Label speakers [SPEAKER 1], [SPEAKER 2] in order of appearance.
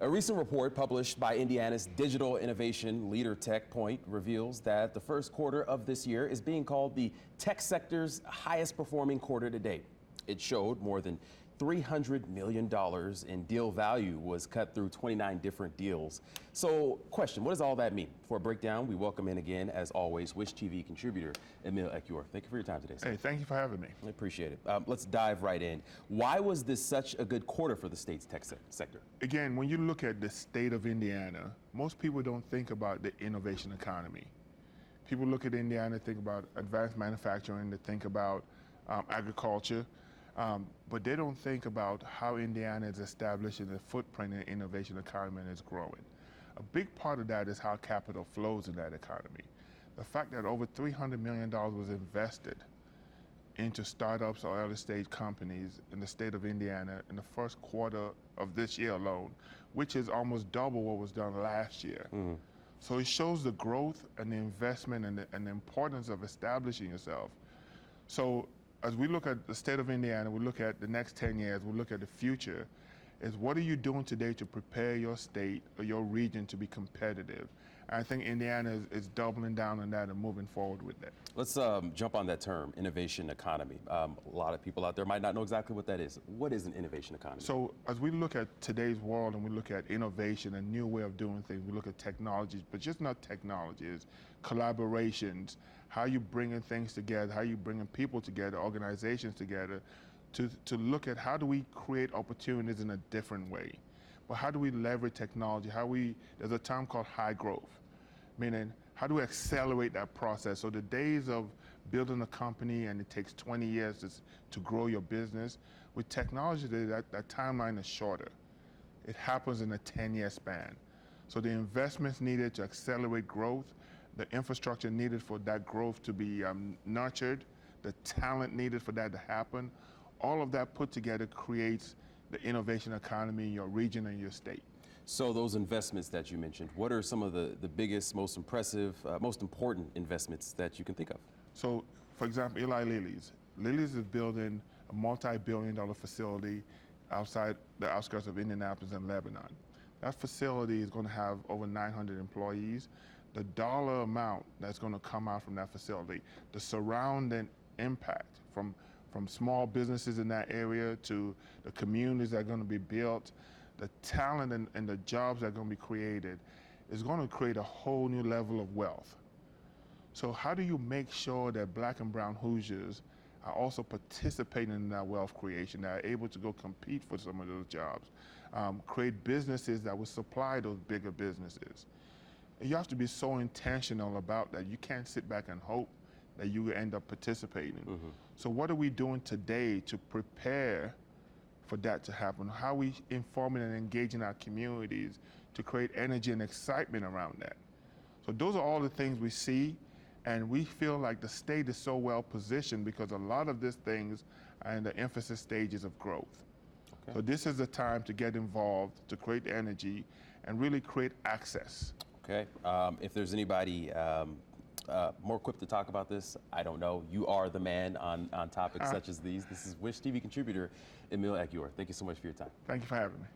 [SPEAKER 1] A recent report published by Indiana's digital innovation leader TechPoint reveals that the first quarter of this year is being called the tech sector's highest performing quarter to date. It showed more than $300 million in deal value was cut through 29 different deals. So, question, what does all that mean? For a breakdown, we welcome in again, as always, Wish TV contributor Emil Ekiyor. Thank you for your time today, sir.
[SPEAKER 2] Hey, thank you for having me.
[SPEAKER 1] I appreciate it. Let's dive right in. Why was this such a good quarter for the state's tech sector?
[SPEAKER 2] Again, when you look at the state of Indiana, most people don't think about the innovation economy. People look at Indiana, think about advanced manufacturing, they think about agriculture, but they don't think about how Indiana is establishing a footprint in the innovation economy and is growing. A big part of that is how capital flows in that economy. The fact that over $300 million was invested into startups or early stage companies in the state of Indiana in the first quarter of this year alone, which is almost double what was done last year. So it shows the growth and the investment and the importance of establishing yourself. So as we look at the state of Indiana, we look at the next 10 years, we look at the future, is what are you doing today to prepare your state or your region to be competitive? And I think Indiana is doubling down on that and moving forward with that.
[SPEAKER 1] Let's jump on that term, innovation economy. A lot of people out there might not know exactly what that is. What is an innovation economy?
[SPEAKER 2] So as we look at today's world and we look at innovation, a new way of doing things, we look at technologies, but just not technologies, collaborations, how you bringing things together, how you bringing people together, organizations together, to look at how do we create opportunities in a different way. But how do we leverage technology? There's a term called high growth, meaning how do we accelerate that process? So the days of building a company and it takes 20 years to grow your business, with technology today, that timeline is shorter. It happens in a 10-year span. So the investments needed to accelerate growth, the infrastructure needed for that growth to be nurtured, the talent needed for that to happen, all of that put together creates the innovation economy in your region and your state.
[SPEAKER 1] So those investments that you mentioned, what are some of the biggest, most impressive, most important investments that you can think of?
[SPEAKER 2] So, for example, Eli Lilly's. Lilly's is building a multi-billion-dollar facility outside the outskirts of Indianapolis and Lebanon. That facility is going to have over 900 employees. The dollar amount that's going to come out from that facility, the surrounding impact from small businesses in that area to the communities that are going to be built, the talent and the jobs that are going to be created is going to create a whole new level of wealth. So how do you make sure that Black and brown Hoosiers are also participating in that wealth creation, that are able to go compete for some of those jobs, create businesses that will supply those bigger businesses? And you have to be so intentional about that. You can't sit back and hope that you will end up participating. So what are we doing today to prepare for that to happen? How are we informing and engaging our communities to create energy and excitement around that? So those are all the things we see, and we feel like the state is so well positioned because a lot of these things are in the emphasis stages of growth. So this is the time to get involved, to create energy, and really create access.
[SPEAKER 1] Okay, if there's anybody more equipped to talk about this, I don't know. You are the man on topics such as these. This is Wish TV contributor Emil Ekiyor. Thank you so much for your time.
[SPEAKER 2] Thank you for having me.